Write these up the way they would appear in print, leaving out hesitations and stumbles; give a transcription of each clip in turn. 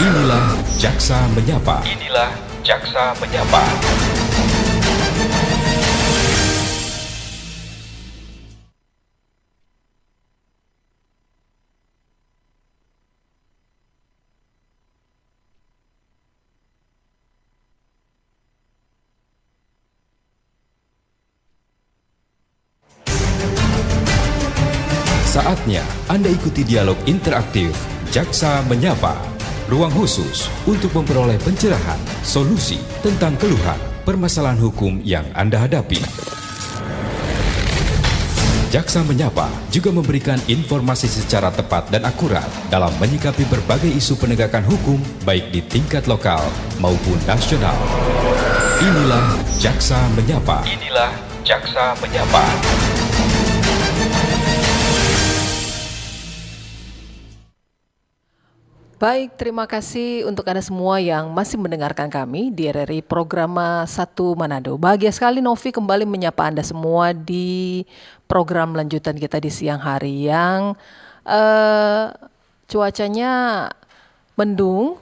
Inilah Jaksa Menyapa. Inilah Jaksa Menyapa. Saatnya Anda ikuti dialog interaktif Jaksa Menyapa. Ruang khusus untuk memperoleh pencerahan, solusi tentang keluhan, permasalahan hukum yang Anda hadapi. Jaksa Menyapa juga memberikan informasi secara tepat dan akurat dalam menyikapi berbagai isu penegakan hukum baik di tingkat lokal maupun nasional. Inilah Jaksa Menyapa. Inilah Jaksa Menyapa. Baik, terima kasih untuk Anda semua yang masih mendengarkan kami di RRI Programa 1 Manado. Bahagia sekali Novi kembali menyapa Anda semua di program lanjutan kita di siang hari yang cuacanya mendung,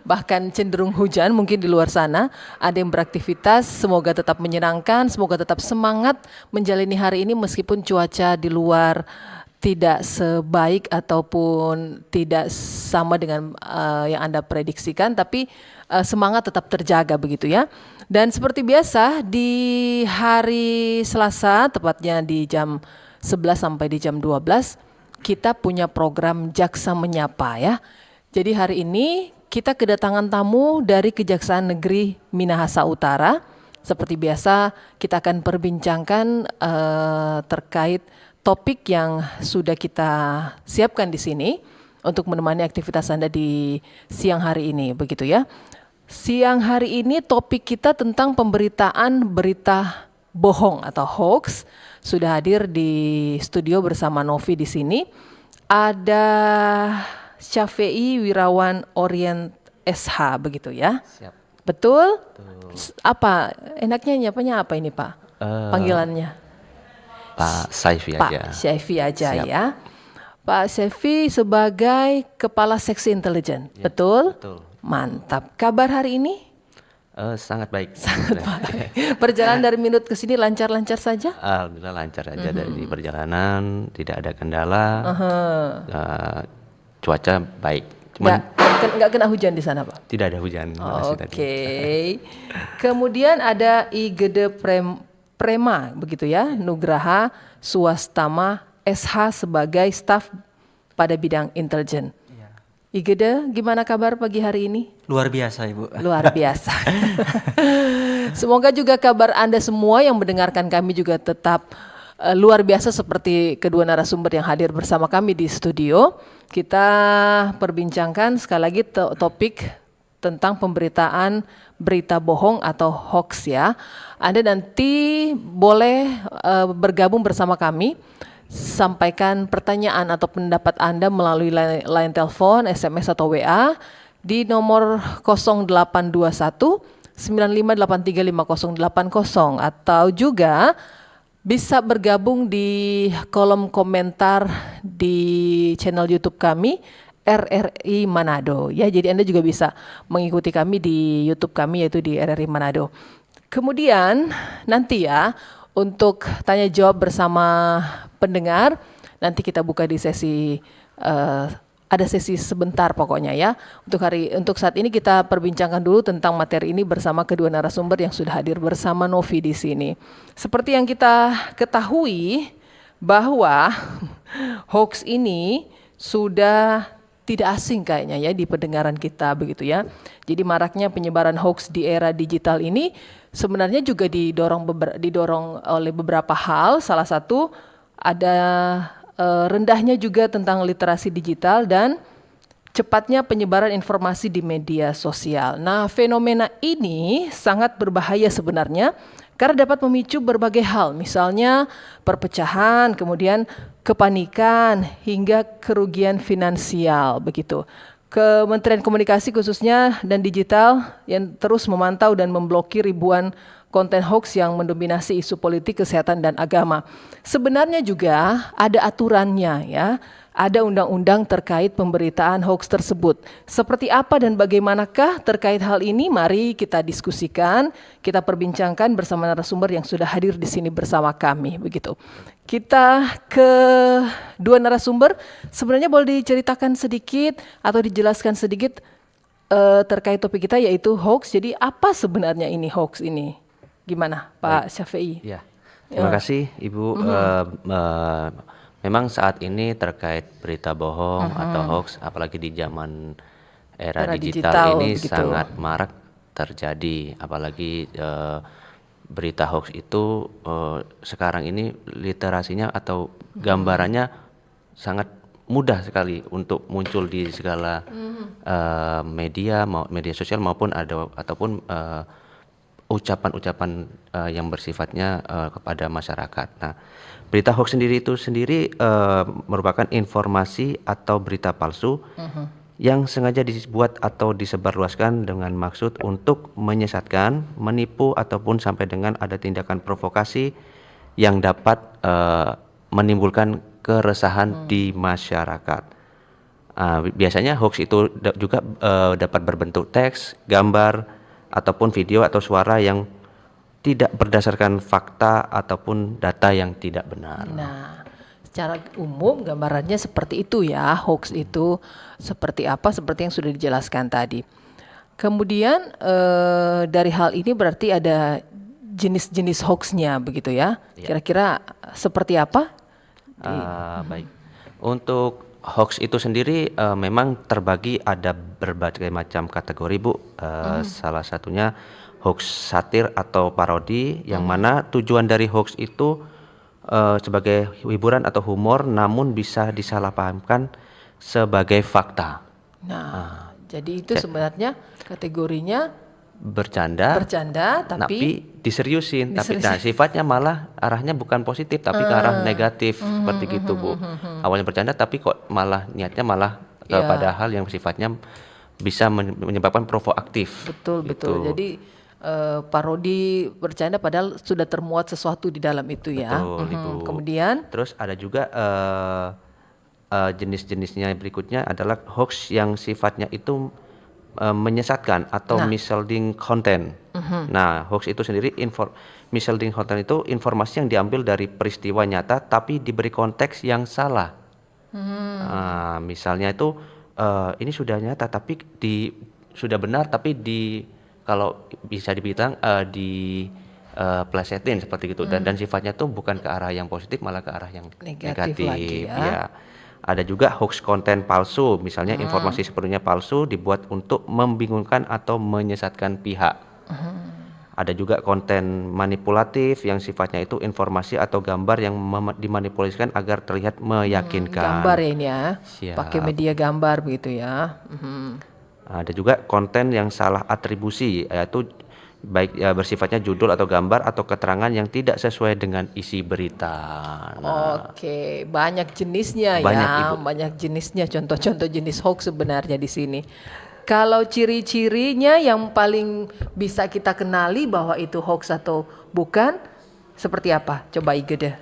bahkan cenderung hujan mungkin di luar sana. Ada yang beraktivitas, semoga tetap menyenangkan, semoga tetap semangat menjalani hari ini meskipun cuaca di luar tidak sebaik ataupun tidak sama dengan yang Anda prediksikan, tapi semangat tetap terjaga begitu ya. Dan seperti biasa di hari Selasa, tepatnya di jam 11 sampai di jam 12, kita punya program Jaksa Menyapa ya. Jadi hari ini kita kedatangan tamu dari Kejaksaan Negeri Minahasa Utara. Seperti biasa kita akan perbincangkan terkait topik yang sudah kita siapkan di sini untuk menemani aktivitas Anda di siang hari ini, begitu ya. Siang hari ini topik kita tentang pemberitaan berita bohong atau hoax. Sudah hadir di studio bersama Novi di sini. Ada Syafei Wirawan Orient SH, begitu ya. Siap. Betul? Betul. Apa enaknya nyapanya apa ini Pak? Panggilannya? Pak Saifi aja. Pak Saifi aja. Siap. Ya. Pak Saifi sebagai Kepala Seksi Intelijen, ya, betul? Betul. Mantap. Kabar hari ini? Sangat baik. Sangat baik. Perjalanan dari Minut ke sini lancar-lancar saja? Alhamdulillah lancar aja dari perjalanan, tidak ada kendala. Cuaca baik. Cuman nggak kena hujan di sana Pak? tidak ada hujan. Oke. Kemudian ada Igede Prema, begitu ya, Nugraha Swastama SH sebagai staf pada bidang intelijen. Iya. Igede, gimana kabar pagi hari ini? Luar biasa Ibu. Luar biasa. Semoga juga kabar Anda semua yang mendengarkan kami juga tetap luar biasa seperti kedua narasumber yang hadir bersama kami di studio. Kita perbincangkan sekali lagi topik tentang pemberitaan berita bohong atau hoax ya. Anda nanti boleh bergabung bersama kami, sampaikan pertanyaan atau pendapat Anda melalui line telepon, SMS atau WA di nomor 0821 95835080 atau juga bisa bergabung di kolom komentar di channel YouTube kami RRI Manado ya. Jadi Anda juga bisa mengikuti kami di YouTube kami yaitu di RRI Manado. Kemudian nanti ya untuk tanya jawab bersama pendengar nanti kita buka di sesi ada sesi sebentar pokoknya ya. Untuk saat ini kita perbincangkan dulu tentang materi ini bersama kedua narasumber yang sudah hadir bersama Novi di sini. Seperti yang kita ketahui bahwa hoax ini sudah tidak asing kayaknya ya di pendengaran kita begitu ya. Jadi maraknya penyebaran hoax di era digital ini sebenarnya juga didorong oleh beberapa hal. Salah satu ada rendahnya juga tentang literasi digital dan cepatnya penyebaran informasi di media sosial. Nah, fenomena ini sangat berbahaya sebenarnya karena dapat memicu berbagai hal, misalnya perpecahan, kemudian kepanikan hingga kerugian finansial begitu. Kementerian Komunikasi khususnya dan Digital yang terus memantau dan memblokir ribuan konten hoax yang mendominasi isu politik, kesehatan, dan agama. Sebenarnya juga ada aturannya ya, ada undang-undang terkait pemberitaan hoax tersebut. Seperti apa dan bagaimanakah terkait hal ini? Mari kita diskusikan, kita perbincangkan bersama narasumber yang sudah hadir di sini bersama kami. Begitu. Kita ke dua narasumber, sebenarnya boleh diceritakan sedikit atau dijelaskan sedikit terkait topik kita yaitu hoax. Jadi apa sebenarnya ini hoax ini? Gimana Pak Syafei? Ya, terima kasih Ibu. Memang saat ini terkait berita bohong atau hoax, apalagi di zaman era digital ini begitu. sangat marak terjadi. Apalagi berita hoax itu sekarang ini literasinya atau gambarannya sangat mudah sekali untuk muncul di segala media sosial maupun ataupun ucapan-ucapan yang bersifatnya kepada masyarakat. Nah, berita hoax sendiri merupakan informasi atau berita palsu yang sengaja dibuat atau disebarluaskan dengan maksud untuk menyesatkan, menipu ataupun sampai dengan ada tindakan provokasi yang dapat menimbulkan keresahan di masyarakat. Biasanya hoax itu juga dapat berbentuk teks, gambar, ataupun video atau suara yang tidak berdasarkan fakta ataupun data yang tidak benar. Nah, secara umum gambarannya seperti itu ya, hoax itu seperti apa, seperti yang sudah dijelaskan tadi. Kemudian dari hal ini berarti ada jenis-jenis hoaxnya begitu ya, kira-kira seperti apa? Baik, untuk hoax itu sendiri memang terbagi ada berbagai macam kategori Bu. Salah satunya hoax satir atau parodi, yang mana tujuan dari hoax itu sebagai hiburan atau humor, namun bisa disalahpahamkan sebagai fakta. Nah, jadi itu sebenarnya kategorinya Bercanda tapi diseriusin. Tapi nah, sifatnya malah arahnya bukan positif tapi ke arah negatif seperti gitu Bu. Awalnya bercanda tapi kok malah niatnya malah kepada hal yang sifatnya bisa menyebabkan provokatif. Betul. Gitu. Jadi parodi bercanda padahal sudah termuat sesuatu di dalam itu ya. Betul, Ibu. Kemudian terus ada juga jenis-jenisnya berikutnya adalah hoax yang sifatnya itu menyesatkan atau misleading content. Nah, hoax itu sendiri misleading content itu informasi yang diambil dari peristiwa nyata tapi diberi konteks yang salah. Misalnya itu ini sudah nyata tapi sudah benar tapi kalau bisa dibilang plesetin seperti itu dan sifatnya tuh bukan ke arah yang positif malah ke arah yang negatif lagi ya. Ada juga hoax konten palsu, misalnya informasi sepenuhnya palsu dibuat untuk membingungkan atau menyesatkan pihak. Ada juga konten manipulatif yang sifatnya itu informasi atau gambar yang dimanipulasikan agar terlihat meyakinkan. gambar ya ini ya, Siap. pakai media gambar begitu ya. Ada juga konten yang salah atribusi, yaitu baik bersifatnya judul atau gambar atau keterangan yang tidak sesuai dengan isi berita. Oke, banyak jenisnya banyak, ya, Ibu. banyak jenisnya. Contoh-contoh jenis hoax sebenarnya di sini. Kalau ciri-cirinya yang paling bisa kita kenali bahwa itu hoax atau bukan, seperti apa? Coba Ige deh.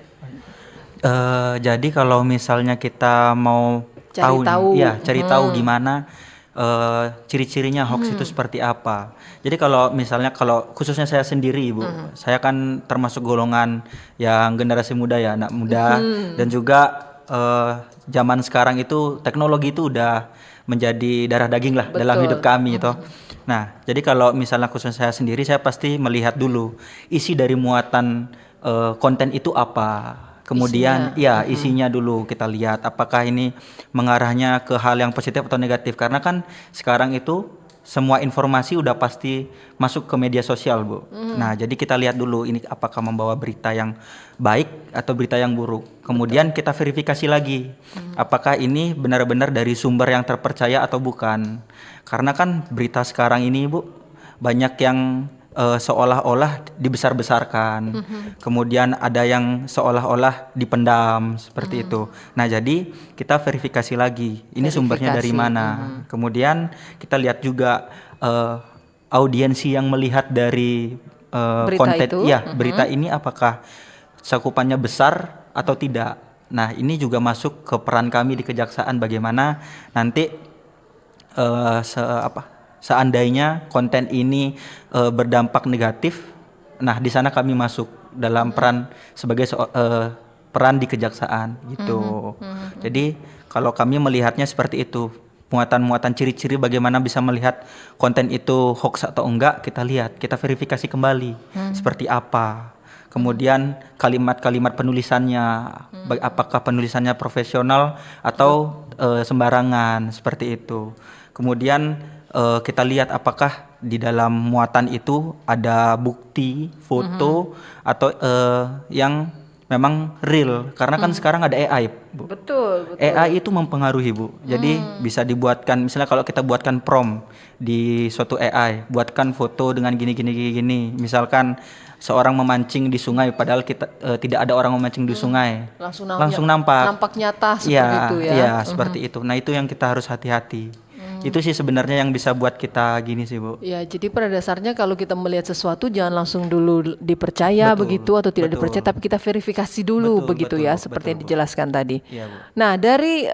Jadi kalau misalnya kita mau cari tahu gimana ciri-cirinya hoax itu seperti apa. Jadi kalau khususnya saya sendiri Ibu, saya kan termasuk golongan yang generasi muda ya, anak muda, dan juga zaman sekarang itu teknologi itu udah menjadi darah daging lah dalam hidup kami itu. Nah, jadi kalau misalnya khususnya saya sendiri, saya pasti melihat dulu isi dari muatan konten itu apa. Kemudian isinya dulu kita lihat apakah ini mengarahnya ke hal yang positif atau negatif, karena kan sekarang itu semua informasi udah pasti masuk ke media sosial Bu. Nah jadi kita lihat dulu ini apakah membawa berita yang baik atau berita yang buruk. Kemudian kita verifikasi lagi apakah ini benar-benar dari sumber yang terpercaya atau bukan. Karena kan berita sekarang ini Bu banyak yang seolah-olah dibesar-besarkan, kemudian ada yang seolah-olah dipendam seperti itu. Nah jadi kita verifikasi lagi, ini sumbernya dari mana. Kemudian kita lihat juga audiensi yang melihat dari Berita konten itu? berita ini apakah cakupannya besar atau tidak. Nah, ini juga masuk ke peran kami di kejaksaan bagaimana nanti seandainya konten ini berdampak negatif. Nah, di sana kami masuk dalam peran sebagai peran di kejaksaan gitu. Jadi kalau kami melihatnya seperti itu, muatan-muatan ciri-ciri bagaimana bisa melihat konten itu hoax atau enggak, kita lihat, kita verifikasi kembali seperti apa. Kemudian kalimat-kalimat penulisannya, apakah penulisannya profesional atau sembarangan seperti itu. Kemudian kita lihat apakah di dalam muatan itu ada bukti, foto atau yang memang real, karena kan sekarang ada AI, Bu. Betul. AI itu mempengaruhi, Bu. Jadi bisa dibuatkan, misalnya kalau kita buatkan prompt di suatu AI, buatkan foto dengan gini. Misalkan seorang memancing di sungai, padahal kita tidak ada orang memancing di sungai. Langsung nampak. Nampak nyata seperti itu ya. Iya, seperti itu. Nah, itu yang kita harus hati-hati. Itu sih sebenarnya yang bisa buat kita gini sih, Bu. Ya, jadi pada dasarnya kalau kita melihat sesuatu jangan langsung dulu dipercaya begitu atau tidak dipercaya, tapi kita verifikasi dulu begitu ya, seperti yang dijelaskan tadi. Iya, Bu. Nah, dari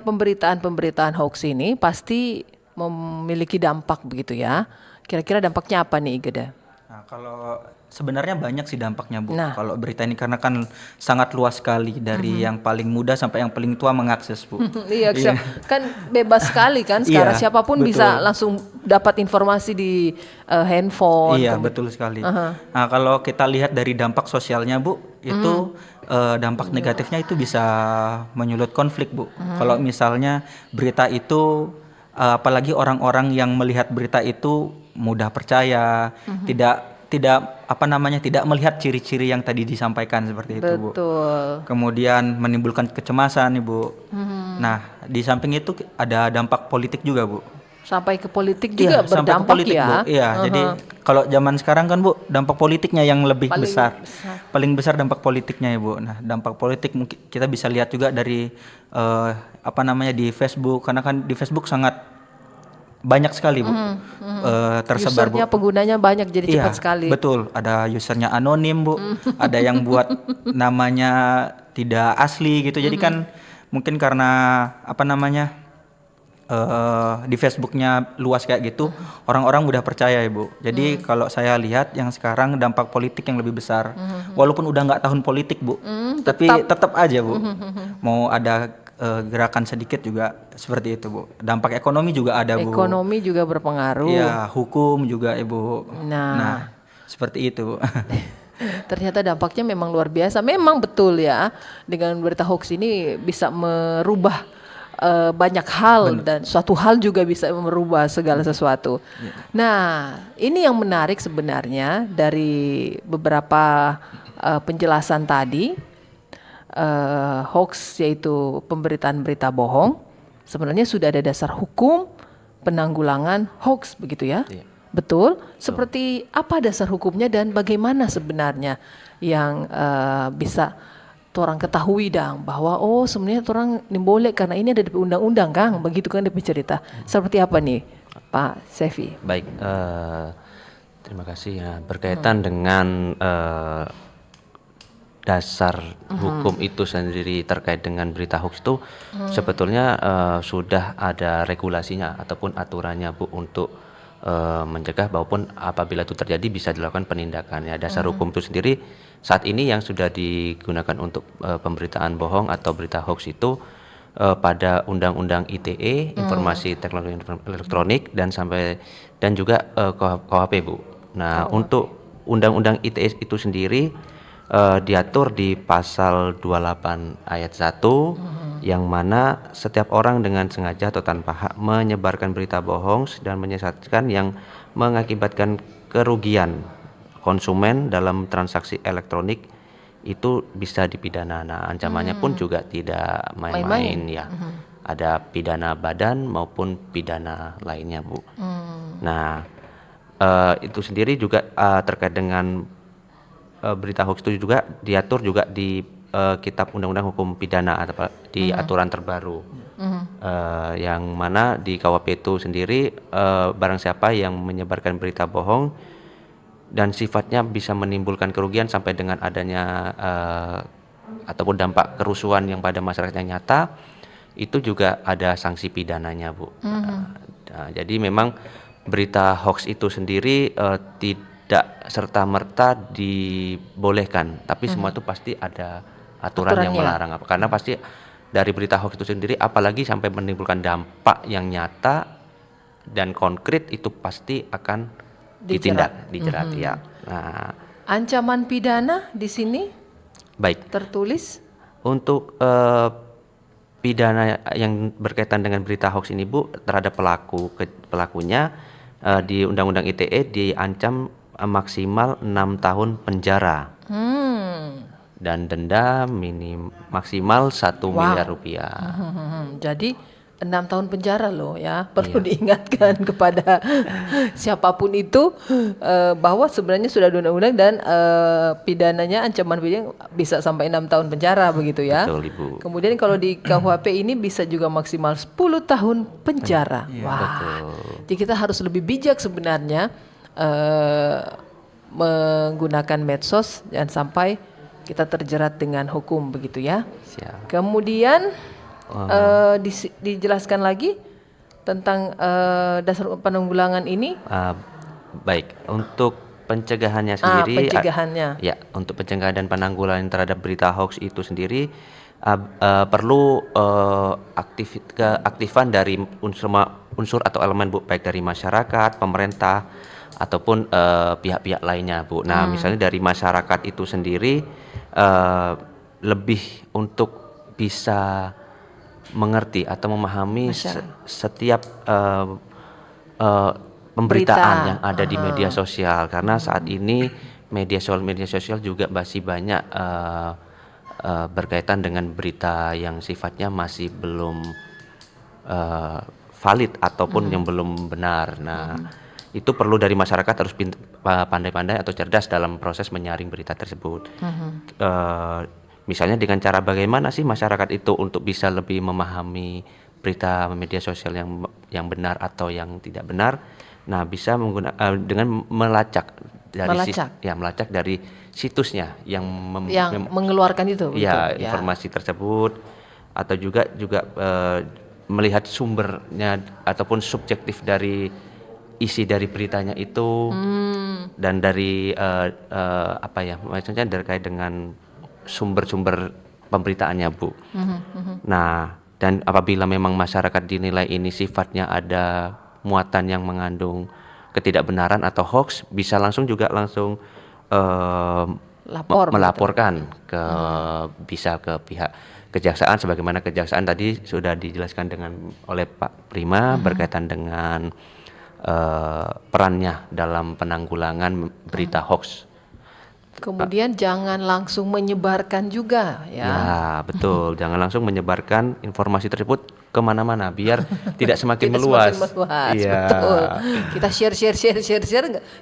pemberitaan-pemberitaan hoax ini pasti memiliki dampak begitu ya. Kira-kira dampaknya apa nih, Igede? Nah, kalau sebenarnya banyak sih dampaknya, Bu. Nah. Kalau berita ini karena kan sangat luas sekali dari yang paling muda sampai yang paling tua mengakses, Bu. Iya, kan bebas sekali kan sekarang, Iya, siapapun betul. bisa langsung dapat informasi di handphone. Iya, betul sekali. Nah, kalau kita lihat dari dampak sosialnya, Bu, itu dampak negatifnya itu bisa menyulut konflik, Bu. Kalau misalnya berita itu apalagi orang-orang yang melihat berita itu mudah percaya, tidak melihat ciri-ciri yang tadi disampaikan seperti itu, Bu. Betul. Kemudian menimbulkan kecemasan, Ibu. Nah, di samping itu ada dampak politik juga, Bu. Sampai ke politik juga Iya, sampai ke berdampak politik, ya. Bu. Iya, jadi kalau zaman sekarang kan, Bu, dampak politiknya yang lebih Paling besar. besar. Paling besar dampak politiknya ya, Bu. Nah, dampak politik mungkin kita bisa lihat juga dari di Facebook, karena kan di Facebook sangat banyak sekali, Bu. Tersebar, Bu. Usernya, penggunanya banyak, jadi Iya, cepat sekali. betul. Ada usernya anonim, Bu. Ada yang buat namanya tidak asli gitu. Jadi kan mungkin karena di Facebooknya luas kayak gitu, orang-orang mudah percaya, Ibu. Jadi kalau saya lihat yang sekarang dampak politik yang lebih besar, walaupun udah nggak tahun politik, Bu, tapi tetap aja, Bu, mau ada gerakan sedikit juga seperti itu, Bu. Dampak ekonomi juga ada, Bu. Ekonomi juga berpengaruh. Iya, hukum juga, Ibu. Nah, seperti itu, Bu. ternyata dampaknya memang luar biasa. Memang betul ya, dengan berita hoax ini bisa merubah banyak hal, dan suatu hal juga bisa merubah segala sesuatu. Nah, ini yang menarik sebenarnya dari beberapa penjelasan tadi, hoax yaitu pemberitaan berita bohong, sebenarnya sudah ada dasar hukum penanggulangan hoax begitu ya. Betul. Seperti apa dasar hukumnya dan bagaimana sebenarnya yang bisa orang ketahui bahwa sebenarnya orang boleh karena ini ada di undang-undang, Kang, begitu kan dia cerita. Seperti apa nih, Pak Sefi? Baik, terima kasih ya. Berkaitan dengan dasar hukum itu sendiri terkait dengan berita hoax itu sebetulnya sudah ada regulasinya ataupun aturannya, Bu, untuk mencegah maupun apabila itu terjadi bisa dilakukan penindakannya. Dasar hukum itu sendiri saat ini yang sudah digunakan untuk pemberitaan bohong atau berita hoax itu pada Undang-Undang ITE, Informasi Teknologi Elektronik, dan juga KUHP, Bu. Nah, untuk Undang-Undang ITE itu sendiri diatur di pasal 28 ayat 1 yang mana setiap orang dengan sengaja atau tanpa hak menyebarkan berita bohong dan menyesatkan yang mengakibatkan kerugian konsumen dalam transaksi elektronik itu bisa dipidana. Nah, ancamannya pun juga tidak main-main ya. Ada pidana badan maupun pidana lainnya, Bu. Nah, itu sendiri juga terkait dengan berita hoax itu juga diatur juga di Kitab Undang-Undang Hukum Pidana atau di aturan terbaru, yang mana di KUHP itu sendiri barang siapa yang menyebarkan berita bohong dan sifatnya bisa menimbulkan kerugian sampai dengan adanya ataupun dampak kerusuhan yang pada masyarakat yang nyata, itu juga ada sanksi pidananya, Bu. Jadi memang berita hoax itu sendiri tidak serta-merta dibolehkan, tapi semua itu pasti ada aturan yang melarang. Karena pasti dari berita hoax itu sendiri, apalagi sampai menimbulkan dampak yang nyata dan konkret, itu pasti akan dijerat ya. Nah, ancaman pidana di sini baik tertulis untuk pidana yang berkaitan dengan berita hoax ini, Bu, terhadap pelakunya di Undang-Undang ITE diancam maksimal 6 tahun penjara dan denda maksimal 1 miliar rupiah. Jadi 6 tahun penjara loh ya, perlu diingatkan kepada siapapun itu bahwa sebenarnya sudah ada undang-undang dan pidananya, ancaman pidana bisa sampai 6 tahun penjara begitu ya. Betul, Ibu. Kemudian kalau di KUHP ini bisa juga maksimal 10 tahun penjara. Wah. Betul. Jadi kita harus lebih bijak sebenarnya menggunakan medsos dan sampai kita terjerat dengan hukum begitu ya. Siap. Kemudian dijelaskan lagi tentang dasar penanggulangan ini. Baik, untuk pencegahannya sendiri, pencegahannya. Ya, untuk pencegahan dan penanggulangan terhadap berita hoax itu sendiri perlu keaktifan dari unsur atau elemen, Bu, baik dari masyarakat, pemerintah ataupun pihak-pihak lainnya, Bu. Nah, misalnya dari masyarakat itu sendiri lebih untuk bisa mengerti atau memahami setiap pemberitaan yang ada di media sosial, karena saat ini media sosial juga masih banyak berkaitan dengan berita yang sifatnya masih belum valid ataupun yang belum benar. Nah, itu perlu dari masyarakat harus pandai-pandai atau cerdas dalam proses menyaring berita tersebut. Misalnya dengan cara bagaimana sih masyarakat itu untuk bisa lebih memahami berita media sosial yang benar atau yang tidak benar. Nah, bisa dengan melacak dari situsnya yang mengeluarkan itu. Ya, informasi tersebut, atau juga melihat sumbernya ataupun subjektif dari isi dari beritanya itu, dan dari maksudnya terkait dengan sumber-sumber pemberitaannya, Bu. Nah, dan apabila memang masyarakat dinilai ini sifatnya ada muatan yang mengandung ketidakbenaran atau hoax, bisa langsung melaporkan bisa ke pihak kejaksaan, sebagaimana kejaksaan tadi sudah dijelaskan oleh Pak Prima berkaitan dengan perannya dalam penanggulangan berita hoax. Kemudian jangan langsung menyebarkan juga ya. Ya, betul. Jangan langsung menyebarkan informasi tersebut kemana-mana biar tidak semakin meluas. Iya. Betul. Kita share,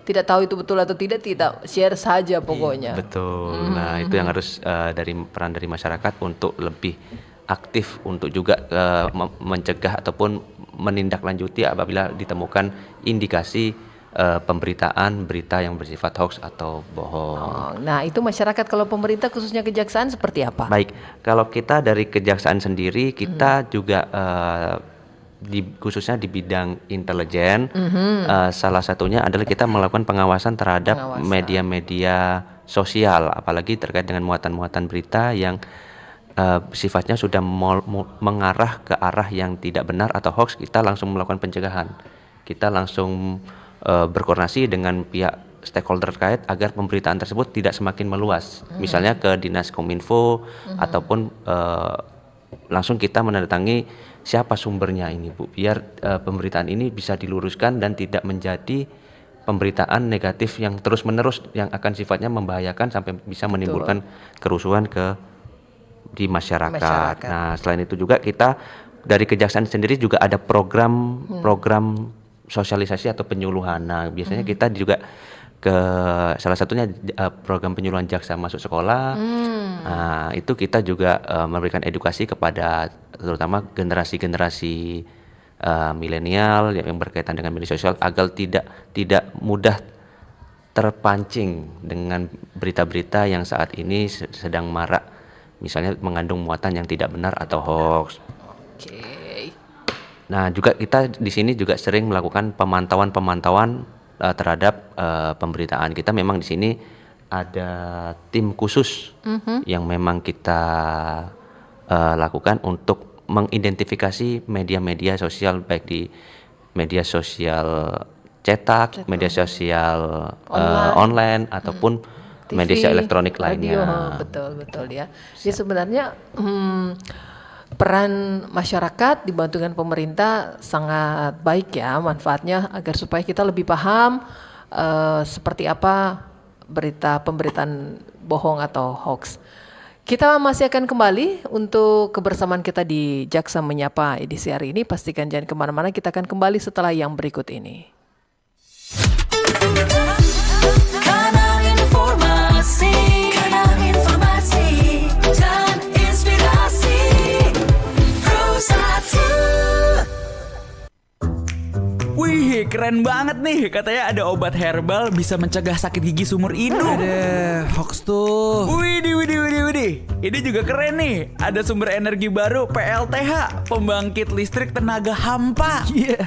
tidak tahu itu betul atau tidak share saja pokoknya. Betul. Nah, itu yang harus peran dari masyarakat untuk lebih aktif untuk juga mencegah ataupun menindaklanjuti apabila ditemukan indikasi pemberitaan berita yang bersifat hoax atau bohong. Nah, itu masyarakat. Kalau pemerintah khususnya kejaksaan seperti apa? Baik, kalau kita dari kejaksaan sendiri, kita juga khususnya di bidang intelijen, salah satunya adalah kita melakukan pengawasan terhadap media-media sosial, apalagi terkait dengan muatan-muatan berita yang sifatnya sudah mengarah ke arah yang tidak benar atau hoax. Kita langsung melakukan pencegahan. Kita langsung berkoordinasi dengan pihak stakeholder terkait agar pemberitaan tersebut tidak semakin meluas. Misalnya ke Dinas Kominfo ataupun langsung kita menandatangi siapa sumbernya ini, Bu, biar pemberitaan ini bisa diluruskan dan tidak menjadi pemberitaan negatif yang terus-menerus yang akan sifatnya membahayakan sampai bisa menimbulkan kerusuhan di masyarakat. Nah, selain itu juga kita dari kejaksaan sendiri juga ada program sosialisasi atau penyuluhan. Nah, biasanya kita juga salah satunya program penyuluhan jaksa masuk sekolah. Nah, itu kita juga memberikan edukasi kepada terutama generasi milenial yang berkaitan dengan media sosial agar tidak mudah terpancing dengan berita-berita yang saat ini sedang marak, misalnya mengandung muatan yang tidak benar atau hoax. Oke. Nah, juga kita di sini juga sering melakukan pemantauan terhadap pemberitaan. Kita memang di sini ada tim khusus yang memang kita lakukan untuk mengidentifikasi media-media sosial, baik di media sosial cetak, media sosial online ataupun TV, media elektronik radio, lainnya. betul ya. Jadi sebenarnya peran masyarakat dibantu dengan pemerintah sangat baik ya, manfaatnya agar supaya kita lebih paham seperti apa pemberitaan bohong atau hoax. Kita masih akan kembali untuk kebersamaan kita di Jaksa Menyapa edisi hari ini. Pastikan jangan kemana-mana, kita akan kembali setelah yang berikut ini. Kanal informasi dan inspirasi Pro1. Wih, keren banget nih. Katanya ada obat herbal bisa mencegah sakit gigi seumur hidup. Ada hoax tuh. Widih. Ini juga keren nih. Ada sumber energi baru PLTH, pembangkit listrik tenaga hampa. Iya,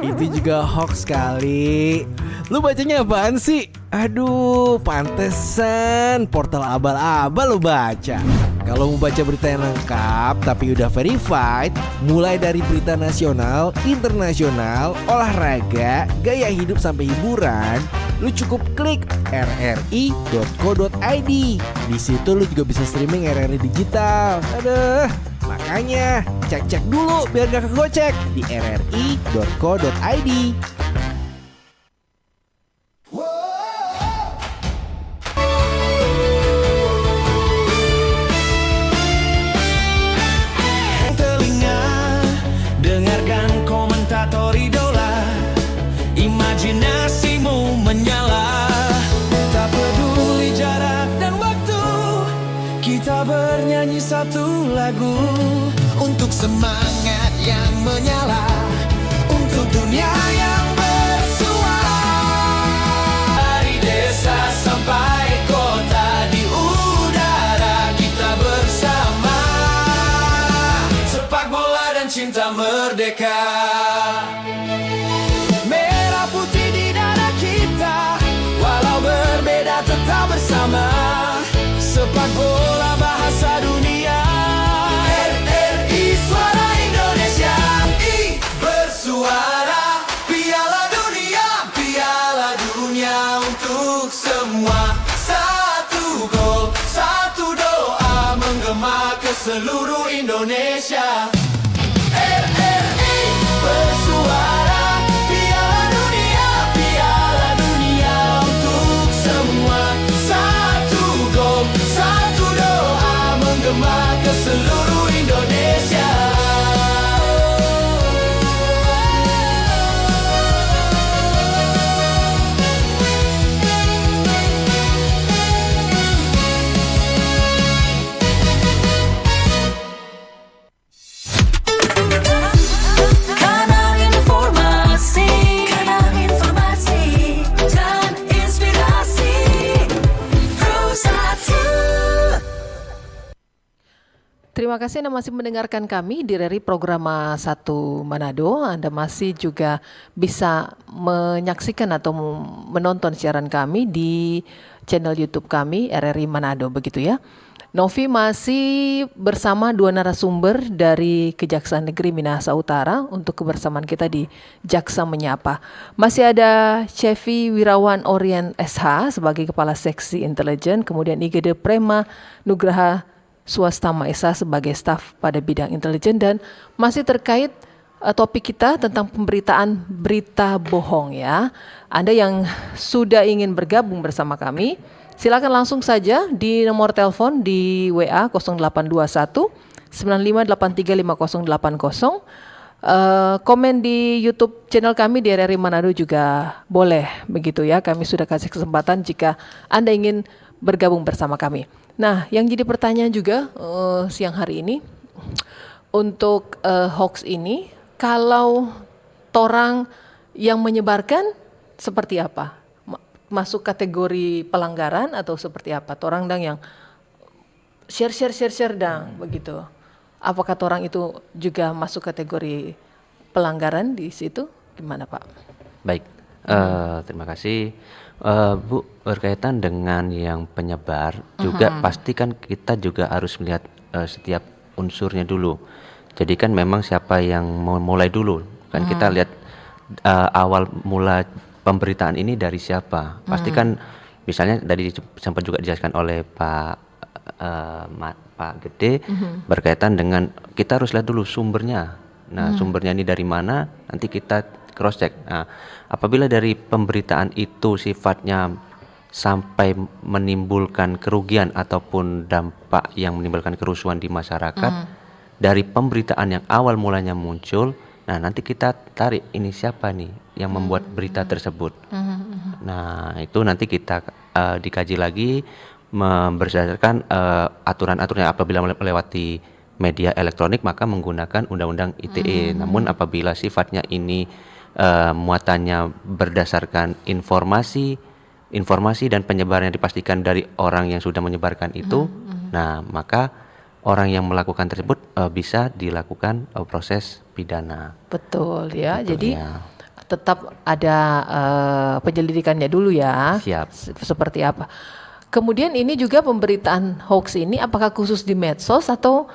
itu juga hoax kali. Lu bacanya apaan sih? Aduh, pantesan portal abal-abal lu baca. Kalau mau baca berita yang lengkap tapi udah verified, mulai dari berita nasional, internasional, olahraga, gaya hidup sampai hiburan, lu cukup klik rri.co.id. Di situ lu juga bisa streaming RRI digital. Aduh, makanya cek-cek dulu biar gak kegocek di rri.co.id. Telinga, dengarkan komentator idola, imajinasimu menyala. Tak peduli jarak dan waktu, kita bernyanyi satu lagu untuk semangat yang menyala, untuk dunia yang bersuara. Dari desa sampai kota, di udara kita bersama, sepak bola dan cinta merdeka. Merah putih di dada kita, walau berbeda tetap bersama, sepak bola bahasa dunia. RRI Suara Indonesia, bersuara. Piala dunia untuk semua. Satu gol, satu doa menggema ke seluruh Indonesia. RRI bersuara. Piala dunia untuk semua. Satu gol, satu doa menggema ke seluruh Indonesia. Kanal informasi dan inspirasi Pro1. Terima kasih Anda masih mendengarkan kami di RRI Programa 1 Manado. Anda masih juga bisa menyaksikan atau menonton siaran kami di channel YouTube kami RRI Manado, begitu ya. Novi masih bersama dua narasumber dari Kejaksaan Negeri Minahasa Utara untuk kebersamaan kita di Jaksa Menyapa. Masih ada Cevi Wirawan Orien SH sebagai Kepala Seksi Intelijen, kemudian Igede Prema Nugraha Swastama Esa sebagai staf pada bidang intelijen, dan masih terkait topik kita tentang pemberitaan berita bohong ya. Anda yang sudah ingin bergabung bersama kami, silakan langsung saja di nomor telepon di WA 0821 95835080. Komen di YouTube channel kami di RRI Manado juga boleh, begitu ya. Kami sudah kasih kesempatan jika Anda ingin bergabung bersama kami. Nah, yang jadi pertanyaan juga siang hari ini untuk hoax ini, kalau torang yang menyebarkan seperti apa? masuk kategori pelanggaran atau seperti apa? Torang dang yang share dang begitu. Apakah torang itu juga masuk kategori pelanggaran di situ? Gimana Pak? Baik, terima kasih. Bu, berkaitan dengan yang penyebar juga pasti kan kita juga harus melihat setiap unsurnya dulu. Jadi kan memang siapa yang mau mulai dulu kan kita lihat awal mula pemberitaan ini dari siapa. Pasti kan misalnya tadi sempat juga dijelaskan oleh Pak Gede berkaitan dengan kita harus lihat dulu sumbernya. Nah, sumbernya ini dari mana? Nanti kita cross check. Nah, apabila dari pemberitaan itu sifatnya sampai menimbulkan kerugian ataupun dampak yang menimbulkan kerusuhan di masyarakat, dari pemberitaan yang awal mulanya muncul, nah nanti kita tarik ini siapa nih yang membuat berita tersebut. Nah, itu nanti kita dikaji lagi berdasarkan aturan-aturan apabila melewati media elektronik maka menggunakan Undang-Undang ITE. Namun apabila sifatnya ini muatannya berdasarkan informasi dan penyebarannya dipastikan dari orang yang sudah menyebarkan itu, nah maka orang yang melakukan tersebut bisa dilakukan proses pidana. Betul ya. Betul, Jadi ya. tetap ada penyelidikannya dulu ya. Siap. Seperti apa? Kemudian ini juga pemberitaan hoax ini apakah khusus di medsos atau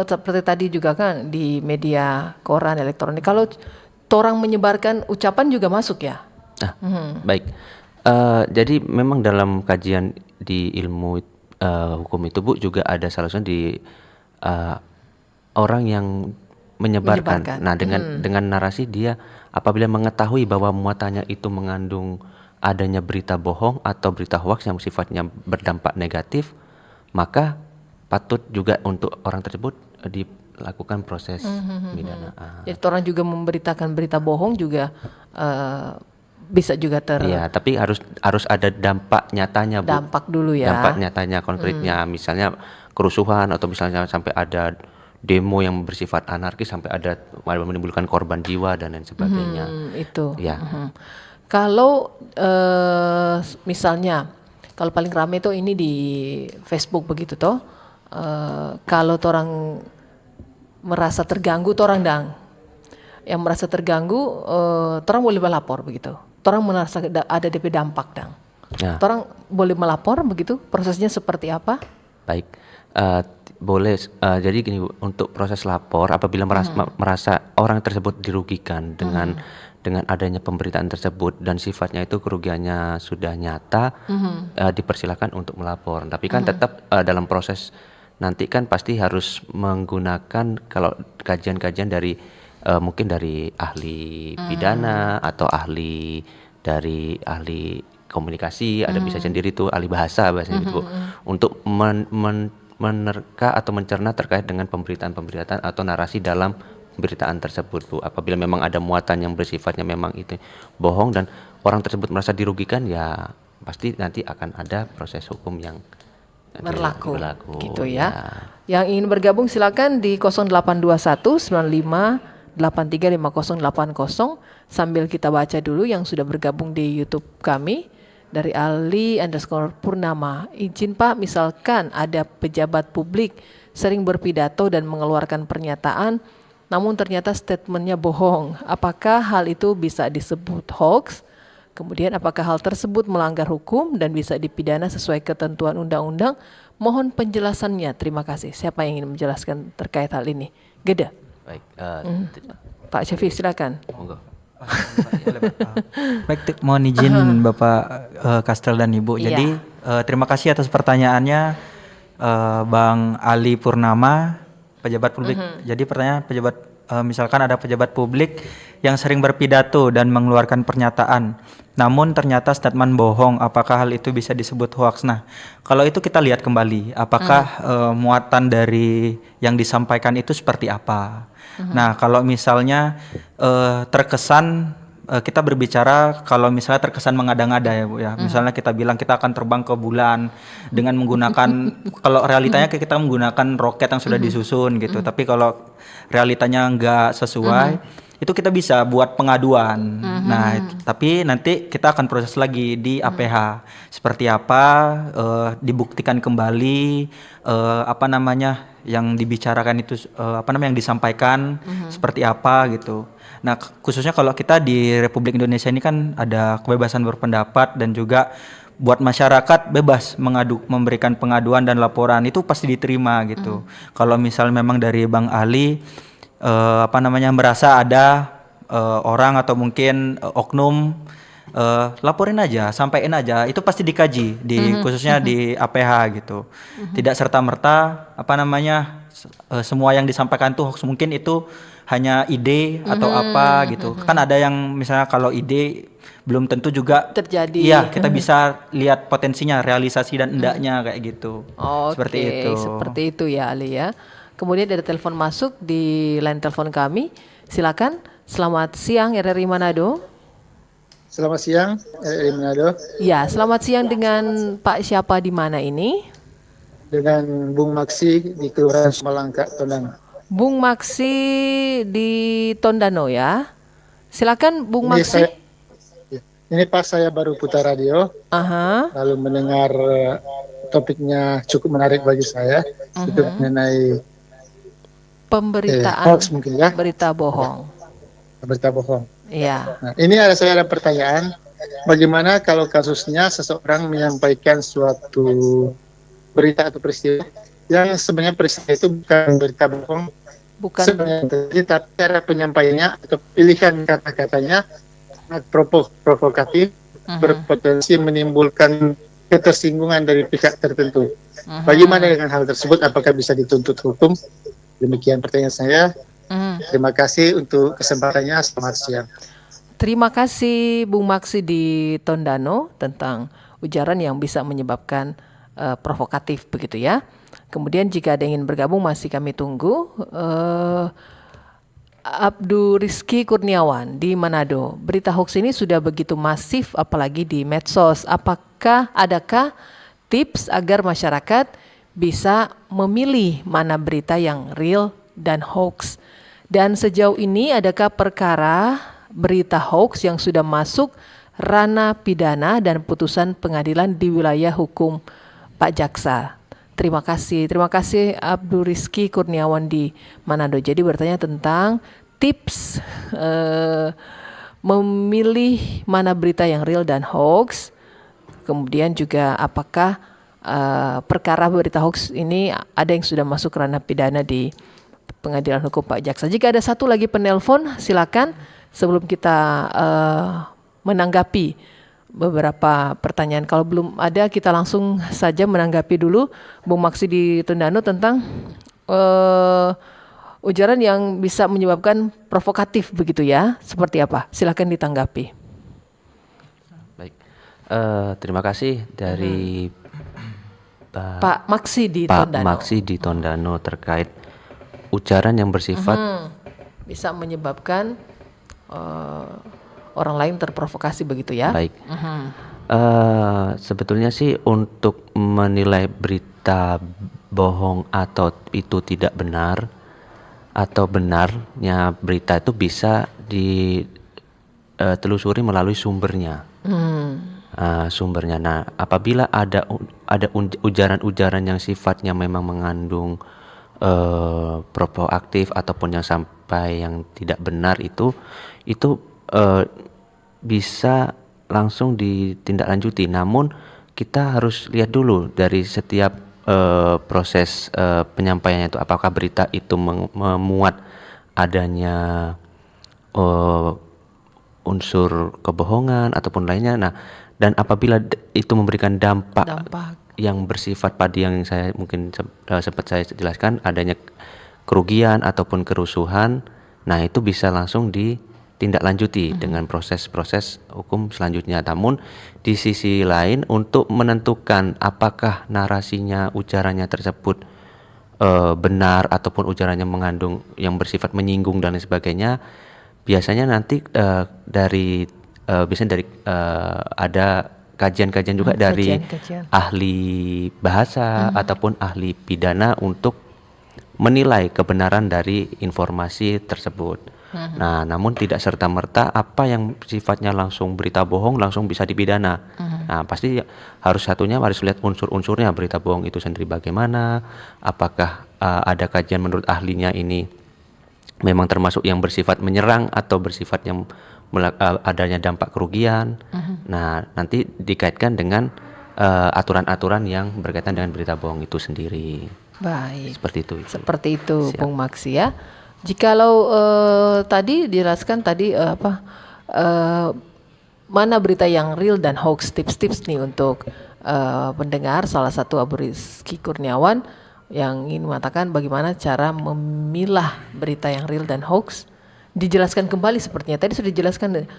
seperti tadi juga kan di media koran elektronik. Kalau orang menyebarkan ucapan juga masuk ya? Baik. Jadi memang dalam kajian di ilmu hukum itu Bu juga ada salah satu di orang yang menyebarkan. Nah, dengan narasi dia apabila mengetahui bahwa muatannya itu mengandung adanya berita bohong atau berita hoax yang sifatnya berdampak negatif, maka patut juga untuk orang tersebut dilakukan proses pidana. Jadi orang juga memberitakan berita bohong juga bisa juga Iya, tapi harus ada dampak nyatanya, Bu. dampak dulu ya. Dampak nyatanya konkretnya, misalnya kerusuhan atau misalnya sampai ada demo yang bersifat anarkis sampai ada menimbulkan korban jiwa dan lain sebagainya. Itu. Ya. Kalau misalnya kalau paling ramai tuh ini di Facebook begitu toh. Kalau orang merasa terganggu, orang yang merasa terganggu, orang boleh melapor begitu. Orang merasa ada DP dampak Ya. Orang boleh melapor begitu. Prosesnya seperti apa? Baik, boleh. Jadi gini Bu, untuk proses lapor apabila merasa orang tersebut dirugikan dengan adanya pemberitaan tersebut dan sifatnya itu kerugiannya sudah nyata, dipersilakan untuk melapor. Tapi kan tetap dalam proses nanti kan pasti harus menggunakan kalau kajian-kajian dari mungkin dari ahli pidana atau ahli komunikasi, ada bisa sendiri tuh ahli bahasanya gitu Bu, untuk menerka atau mencerna terkait dengan pemberitaan atau narasi dalam pemberitaan tersebut Bu. Apabila memang ada muatan yang bersifatnya memang itu bohong dan orang tersebut merasa dirugikan, ya pasti nanti akan ada proses hukum yang berlaku gitu ya. Yang ingin bergabung silakan di 0821 95 835080 sambil kita baca dulu yang sudah bergabung di YouTube kami dari Ali_Purnama. Izin Pak, misalkan ada pejabat publik sering berpidato dan mengeluarkan pernyataan namun ternyata statementnya bohong. Apakah hal itu bisa disebut hoax? Kemudian apakah hal tersebut melanggar hukum dan bisa dipidana sesuai ketentuan undang-undang? Mohon penjelasannya. Terima kasih. Siapa yang ingin menjelaskan terkait hal ini? Geda. Baik, Pak Syafiq silakan. monggo. Baik, mohon izin Bapak Kastel dan Ibu. Iya. Jadi terima kasih atas pertanyaannya Bang Ali Purnama, pejabat publik. Jadi pertanyaan pejabat misalkan ada pejabat publik yang sering berpidato dan mengeluarkan pernyataan, namun ternyata statement bohong, apakah hal itu bisa disebut hoax? Nah, kalau itu kita lihat kembali, apakah muatan dari yang disampaikan itu seperti apa? Nah, kalau misalnya terkesan kita berbicara kalau misalnya terkesan mengada-ngada ya Bu ya. Misalnya kita bilang kita akan terbang ke bulan dengan menggunakan kalau realitanya kita menggunakan roket yang sudah disusun gitu. Tapi kalau realitanya nggak sesuai, itu kita bisa buat pengaduan. Nah, tapi nanti kita akan proses lagi di APH. Seperti apa, dibuktikan kembali, apa namanya, yang dibicarakan itu, apa namanya, yang disampaikan seperti apa gitu. Nah, khususnya kalau kita di Republik Indonesia ini kan ada kebebasan berpendapat dan juga buat masyarakat bebas memberikan pengaduan dan laporan itu pasti diterima gitu. Kalau misal memang dari Bang Ali apa namanya merasa ada orang atau mungkin oknum, laporin aja, sampaikan aja, itu pasti dikaji di khususnya di APH gitu. Tidak serta-merta apa namanya semua yang disampaikan tuh hoax, mungkin itu hanya ide atau apa gitu. Kan ada yang misalnya kalau ide belum tentu juga terjadi. Iya, kita bisa lihat potensinya, realisasi dan endaknya kayak gitu. Seperti itu. Seperti itu ya Ali ya. Kemudian ada telepon masuk di line telepon kami. Silakan. Selamat siang RRI Manado. Selamat siang RRI Manado. Ya, selamat siang dengan Pak siapa di mana ini? Dengan Bung Maksi di Kelurahan Sumalangka, Tondano. Bung Maksi di Tondano ya. Silakan Bung Maksi. Ini pas saya baru putar radio, lalu mendengar topiknya cukup menarik bagi saya. Itu mengenai pemberitaan hoax mungkin ya. Berita bohong. Berita bohong. Iya. Nah, ini saya ada pertanyaan. Bagaimana kalau kasusnya seseorang menyampaikan suatu berita atau peristiwa yang sebenarnya peristiwa itu bukan berita bohong, sebenarnya, tapi cara penyampaiannya atau pilihan kata-katanya sangat provokatif, berpotensi menimbulkan ketersinggungan dari pihak tertentu. Bagaimana dengan hal tersebut? Apakah bisa dituntut hukum? Demikian pertanyaan saya. Terima kasih untuk kesempatannya. Selamat siang. Terima kasih Bung Maksi di Tondano tentang ujaran yang bisa menyebabkan provokatif begitu ya. Kemudian jika ada yang ingin bergabung masih kami tunggu. Abdul Rizky Kurniawan di Manado. Berita hoax ini sudah begitu masif apalagi di medsos. Adakah tips agar masyarakat bisa memilih mana berita yang real dan hoax? Dan sejauh ini adakah perkara berita hoax yang sudah masuk ranah pidana dan putusan pengadilan di wilayah hukum Pak Jaksa? Terima kasih Abdul Rizky Kurniawan di Manado. Jadi bertanya tentang tips memilih mana berita yang real dan hoax. Kemudian juga apakah perkara berita hoax ini ada yang sudah masuk ranah pidana di Pengadilan Hukum Pak Jaksa. Jika ada satu lagi penelpon, silakan sebelum kita menanggapi beberapa pertanyaan. Kalau belum ada, kita langsung saja menanggapi dulu Bung Maksi di Tondano tentang ujaran yang bisa menyebabkan provokatif begitu ya. Seperti apa? Silakan ditanggapi. Baik, terima kasih dari Pak Maksi di Pak Tondano. Maksi di Tondano terkait ujaran yang bersifat bisa menyebabkan orang lain terprovokasi begitu ya. Baik. Sebetulnya sih untuk menilai berita bohong atau itu tidak benar atau benarnya berita itu bisa ditelusuri melalui sumbernya. Sumbernya. Nah, apabila ada ujaran-ujaran yang sifatnya memang mengandung provokatif ataupun yang sampai yang tidak benar itu bisa langsung ditindaklanjuti. Namun kita harus lihat dulu dari setiap proses penyampaiannya itu, apakah berita itu memuat adanya unsur kebohongan ataupun lainnya. Nah, dan apabila itu memberikan dampak yang bersifat pada yang saya mungkin sempat saya jelaskan, adanya kerugian ataupun kerusuhan, nah itu bisa langsung ditindaklanjuti dengan proses-proses hukum selanjutnya. Namun di sisi lain untuk menentukan apakah narasinya, ujarannya tersebut benar ataupun ujarannya mengandung yang bersifat menyinggung dan lain sebagainya, biasanya nanti biasanya dari ada kajian-kajian juga dari ahli bahasa ataupun ahli pidana untuk menilai kebenaran dari informasi tersebut. Nah, namun tidak serta-merta apa yang sifatnya langsung berita bohong langsung bisa dipidana. Nah, pasti harus lihat unsur-unsurnya berita bohong itu sendiri bagaimana, apakah ada kajian menurut ahlinya ini memang termasuk yang bersifat menyerang atau bersifat yang adanya dampak kerugian. Nah, nanti dikaitkan dengan aturan-aturan yang berkaitan dengan berita bohong itu sendiri. Baik. Seperti itu. Seperti itu, Siap. Bung Maksi ya. Jikalau tadi dijelaskan mana berita yang real dan hoax, tips-tips nih untuk pendengar, salah satu Abu Rizky Kurniawan yang ingin mengatakan bagaimana cara memilah berita yang real dan hoax. Dijelaskan kembali sepertinya tadi sudah dijelaskan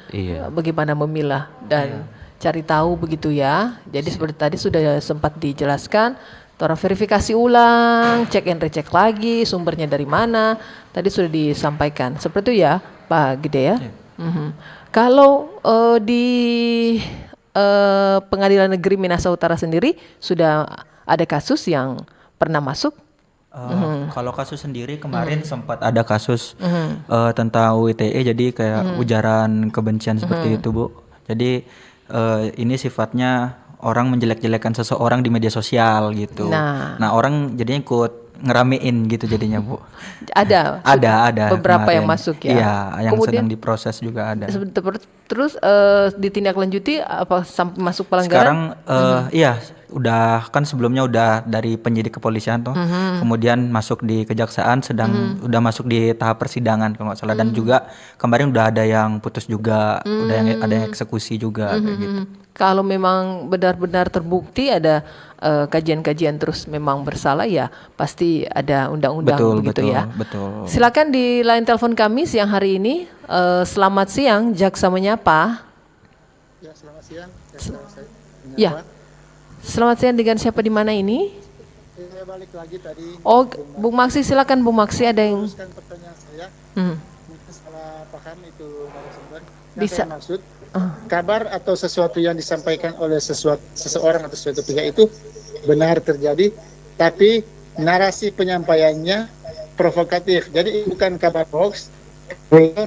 bagaimana memilah dan cari tahu begitu ya. Jadi seperti tadi sudah sempat dijelaskan. Orang verifikasi ulang, cek and recheck lagi, sumbernya dari mana. Tadi sudah disampaikan. Seperti itu ya, Pak Gede ya. Kalau di Pengadilan Negeri Minahasa Utara sendiri sudah ada kasus yang pernah masuk? Kalau kasus sendiri kemarin sempat ada kasus tentang UITE, jadi kayak ujaran kebencian seperti itu, Bu. Jadi ini sifatnya orang menjelek-jelekan seseorang di media sosial gitu. Nah, orang jadinya ikut ngeramein gitu jadinya, Bu. Ada beberapa kemarin. yang masuk ya. Iya, yang kemudian sedang diproses juga ada. Terus ditindaklanjuti apa sampai masuk pelanggaran? Sekarang iya, udah kan sebelumnya udah dari penyidik kepolisian tuh, kemudian masuk di kejaksaan, udah masuk di tahap persidangan kalau nggak salah, dan juga kemarin udah ada yang putus juga, ada yang eksekusi juga kayak gitu. Kalau memang benar-benar terbukti ada kajian-kajian terus memang bersalah ya pasti ada undang-undang begitu ya. Betul. Silakan di line telepon kami siang hari ini. Selamat siang, Jaksa Menyapa. Ya, selamat siang. Saya Ya. Selamat siang, dengan siapa di mana ini? Saya balik lagi tadi. Oh, Bung Maksi, silakan Bung Maksi, ada yang Teruskan pertanyaan saya. Mungkin salah paham itu narasumber. Yang Bisa. saya maksud kabar atau sesuatu yang disampaikan oleh seseorang atau suatu pihak itu benar terjadi, tapi narasi penyampaiannya provokatif. Jadi bukan kabar hoax,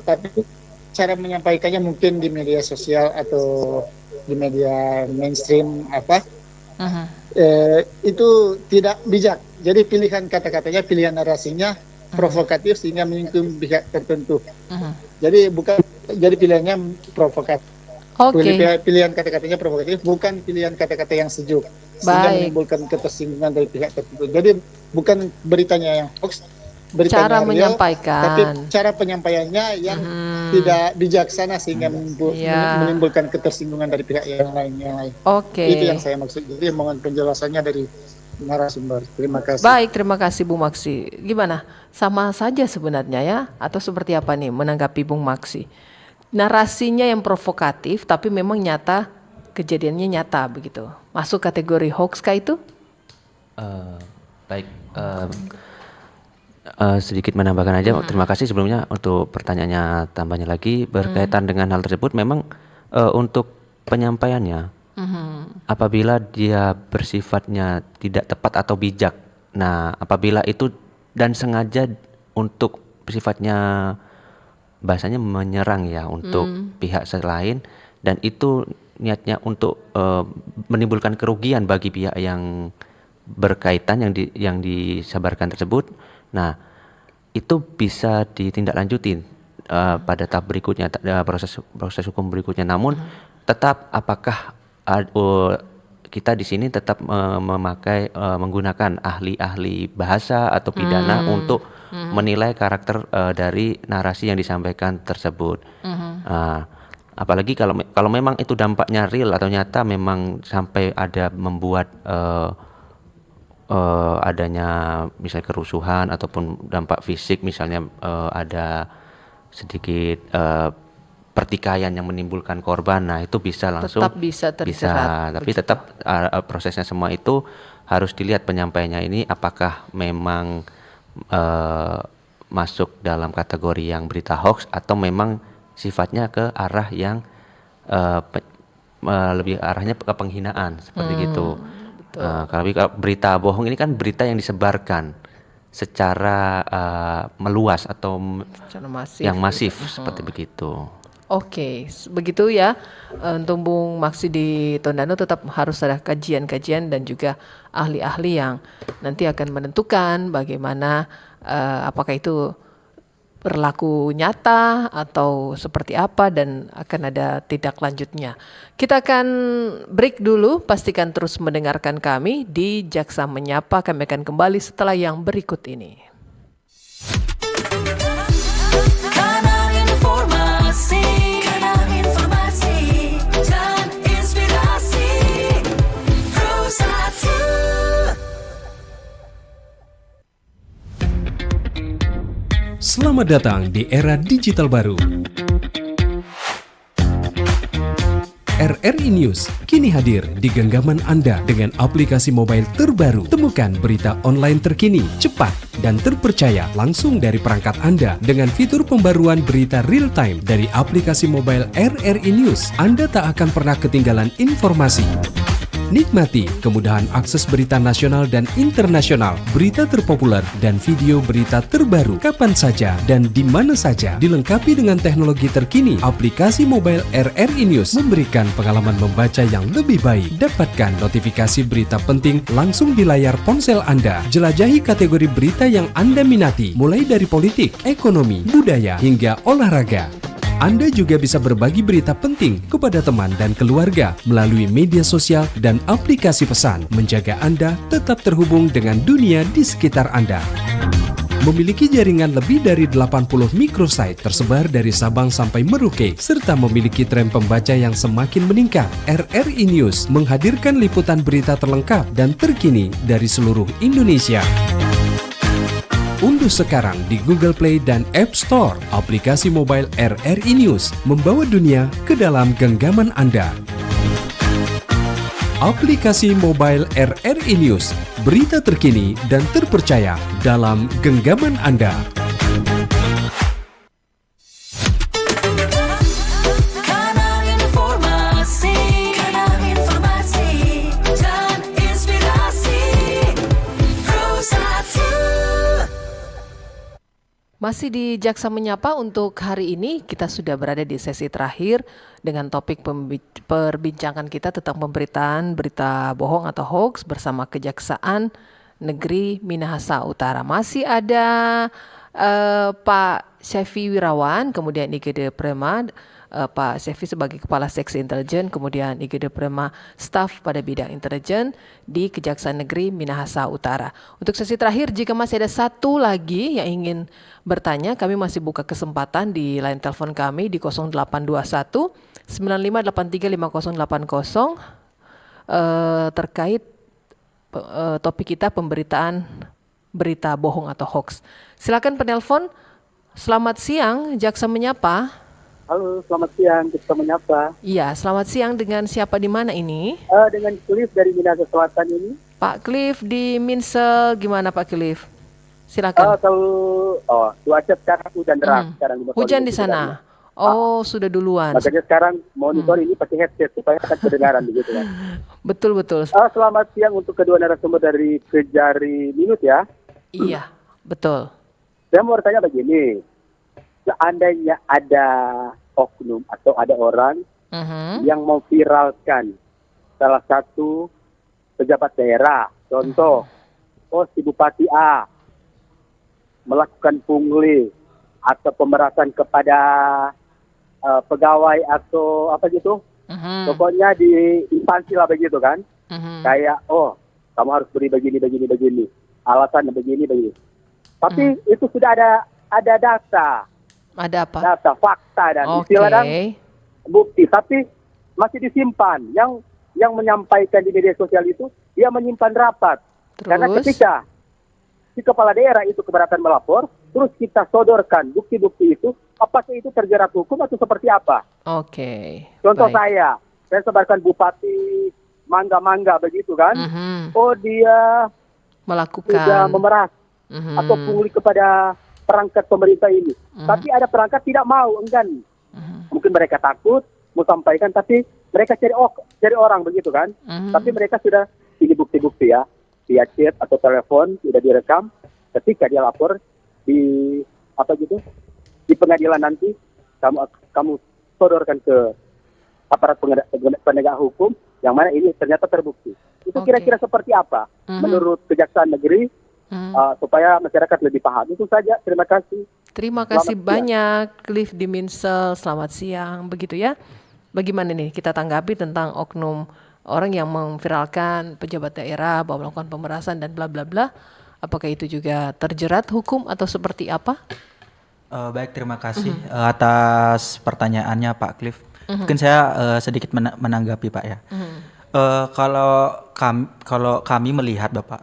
tapi cara menyampaikannya mungkin di media sosial atau di media mainstream itu tidak bijak. Jadi pilihan kata-katanya, pilihan narasinya provokatif sehingga menyinggung pihak tertentu. Jadi pilihannya provokatif. Pilihan kata-katanya provokatif, bukan pilihan kata-kata yang sejuk sehingga menimbulkan ketersinggungan dari pihak tertentu. Jadi bukan beritanya yang hoax, beritanya cara real, menyampaikan, tapi cara penyampaiannya yang tidak bijaksana sehingga menimbulkan ketersinggungan dari pihak yang lain. Itu yang saya maksud. Jadi mohon penjelasannya dari narasumber. Terima kasih. Baik, terima kasih Bung Maksi. Gimana? Sama saja sebenarnya ya? Atau seperti apa nih menanggapi Bung Maksi? Narasinya yang provokatif, tapi memang nyata, kejadiannya nyata begitu. Masuk kategori hoax kah itu? Baik. Sedikit menambahkan aja. Terima kasih sebelumnya untuk pertanyaannya, tambahnya lagi berkaitan dengan hal tersebut. Memang untuk penyampaiannya, apabila dia bersifatnya tidak tepat atau bijak, nah apabila itu dan sengaja untuk sifatnya bahasanya menyerang ya untuk pihak selain, dan itu niatnya untuk menimbulkan kerugian bagi pihak yang berkaitan yang disabarkan tersebut. Nah, itu bisa ditindaklanjuti pada tahap berikutnya, proses hukum berikutnya. Namun tetap apakah kita di sini tetap menggunakan ahli-ahli bahasa atau pidana untuk menilai karakter dari narasi yang disampaikan tersebut. Apalagi kalau memang itu dampaknya real atau nyata, memang sampai ada membuat adanya misalnya kerusuhan ataupun dampak fisik, misalnya ada sedikit pertikaian yang menimbulkan korban, nah itu bisa langsung tetap bisa terjerat. Tapi tetap prosesnya semua itu harus dilihat penyampaiannya ini apakah memang masuk dalam kategori yang berita hoax atau memang sifatnya ke arah yang lebih arahnya ke penghinaan seperti gitu. Kalau berita bohong ini kan berita yang disebarkan. secara meluas atau Secara masif. yang masif seperti begitu. Oke, begitu ya. Untuk Bung Maksi di Tondano tetap harus ada kajian-kajian dan juga ahli-ahli yang nanti akan menentukan bagaimana apakah itu berlaku nyata atau seperti apa dan akan ada tindak lanjutnya. Kita akan break dulu, pastikan terus mendengarkan kami di Jaksa Menyapa. Kami akan kembali setelah yang berikut ini. Kanal informasi dan inspirasi Pro 1. Selamat datang di era digital baru. RRI News kini hadir di genggaman Anda dengan aplikasi mobile terbaru. Temukan berita online terkini, cepat, dan terpercaya langsung dari perangkat Anda dengan fitur pembaruan berita real time dari aplikasi mobile RRI News. Anda tak akan pernah ketinggalan informasi. Nikmati kemudahan akses berita nasional dan internasional, berita terpopuler, dan video berita terbaru kapan saja dan di mana saja. Dilengkapi dengan teknologi terkini, aplikasi mobile RRI News memberikan pengalaman membaca yang lebih baik. Dapatkan notifikasi berita penting langsung di layar ponsel Anda. Jelajahi kategori berita yang Anda minati, mulai dari politik, ekonomi, budaya, hingga olahraga. Anda juga bisa berbagi berita penting kepada teman dan keluarga melalui media sosial dan aplikasi pesan, menjaga Anda tetap terhubung dengan dunia di sekitar Anda. Memiliki jaringan lebih dari 80 microsite tersebar dari Sabang sampai Merauke, serta memiliki tren pembaca yang semakin meningkat. RRI News menghadirkan liputan berita terlengkap dan terkini dari seluruh Indonesia. Unduh sekarang di Google Play dan App Store aplikasi mobile RRI News, membawa dunia ke dalam genggaman Anda. Aplikasi mobile RRI News, berita terkini dan terpercaya dalam genggaman Anda. Kanal informasi dan inspirasi Pro 1. Masih di Jaksa Menyapa untuk hari ini, kita sudah berada di sesi terakhir dengan topik perbincangan kita tentang pemberitaan berita bohong atau hoax bersama Kejaksaan Negeri Minahasa Utara. Masih ada Pak Syafi Wirawan, kemudian IGD Prema, Pak Syafi sebagai Kepala Seksi Intelijen, kemudian IGD Prema staf pada bidang intelijen di Kejaksaan Negeri Minahasa Utara. Untuk sesi terakhir, jika masih ada satu lagi yang ingin bertanya, kami masih buka kesempatan di line telepon kami di 0821 9583 5080 terkait topik kita pemberitaan berita bohong atau hoax. Silakan penelpon. Selamat siang, Jaksa Menyapa. Halo, selamat siang, Jaksa Menyapa. Iya, selamat siang, dengan siapa di mana ini? Dengan Cliff dari Minahasa Selatan ini. Pak Cliff di Minsel, gimana Pak Cliff? Silakan. Cuaca sekarang hujan deras. Sekarang hujan di sana. Oh, sudah duluan. Makanya sekarang monitor ini pakai headset supaya akan kedengaran begitu kan. Betul. Selamat siang untuk kedua narasumber dari Kejari Minut ya. Iya, betul. Saya mau bertanya begini. Seandainya ada oknum atau ada orang yang mau viralkan salah satu pejabat daerah, contoh, si Bupati A melakukan pungli atau pemerasan kepada pegawai atau apa gitu, pokoknya di instansi lah begitu kan, kayak kamu harus beri begini, alasan begini. Tapi itu sudah ada data. Ada apa? Data, fakta dan istilah dan bukti, tapi masih disimpan. Yang menyampaikan di media sosial itu dia menyimpan rapat. Terus? Karena ketika si kepala daerah itu keberatan melapor, terus kita sodorkan bukti-bukti itu, apakah itu terjerat hukum atau seperti apa? Oke. Contoh baik. saya sebarkan Bupati Mangga begitu kan? Dia melakukan sudah memeras atau pungli kepada perangkat pemerintah ini. Tapi ada perangkat tidak mau, enggan. Mungkin mereka takut mau sampaikan, tapi mereka cari orang begitu kan. Tapi mereka sudah ini bukti-bukti ya, via chat atau telepon sudah direkam. ketika dia lapor di di pengadilan nanti, kamu sodorkan ke aparat penegak hukum yang mana ini ternyata terbukti. Itu kira-kira seperti apa menurut Kejaksaan Negeri supaya masyarakat lebih paham. Itu saja. Terima kasih. Terima kasih banyak, Cliff di Minsel. Selamat siang, begitu ya. Bagaimana nih kita tanggapi tentang oknum orang yang memviralkan pejabat daerah bahwa melakukan pemerasan dan bla bla bla? Apakah itu juga terjerat hukum atau seperti apa? Baik, terima kasih atas pertanyaannya Pak Cliff. Mungkin saya sedikit menanggapi Pak ya. Kalau kami melihat Bapak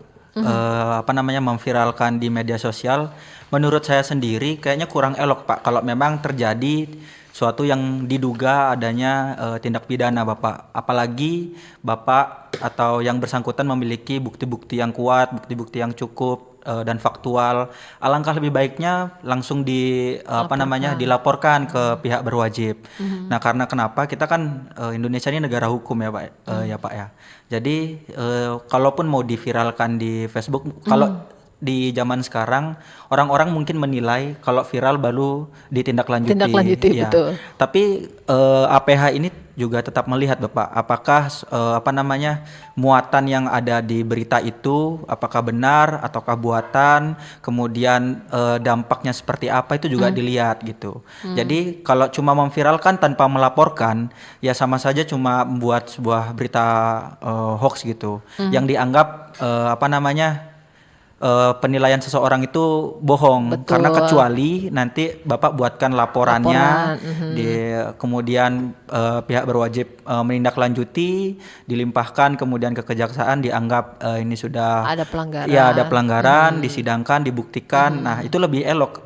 memviralkan di media sosial, menurut saya sendiri kayaknya kurang elok Pak kalau memang terjadi suatu yang diduga adanya tindak pidana Bapak. Apalagi Bapak atau yang bersangkutan memiliki bukti-bukti yang kuat, bukti-bukti yang cukup dan faktual. Alangkah lebih baiknya langsung dilaporkan ke pihak berwajib. Nah, karena kenapa? Kita kan Indonesia ini negara hukum ya Pak ya. Jadi kalaupun mau diviralkan di Facebook, kalau di zaman sekarang orang-orang mungkin menilai kalau viral baru ditindaklanjuti. Ya. Betul. Tapi APH ini juga tetap melihat Bapak apakah muatan yang ada di berita itu apakah benar ataukah buatan, kemudian dampaknya seperti apa itu juga dilihat gitu. Jadi kalau cuma memviralkan tanpa melaporkan ya sama saja cuma membuat sebuah berita hoax gitu yang dianggap penilaian seseorang itu bohong. Betul. Karena kecuali nanti Bapak buatkan laporannya kemudian pihak berwajib menindaklanjuti, dilimpahkan kemudian ke kejaksaan dianggap ini sudah ada pelanggaran. Ya, ada pelanggaran, disidangkan, dibuktikan. Nah, itu lebih elok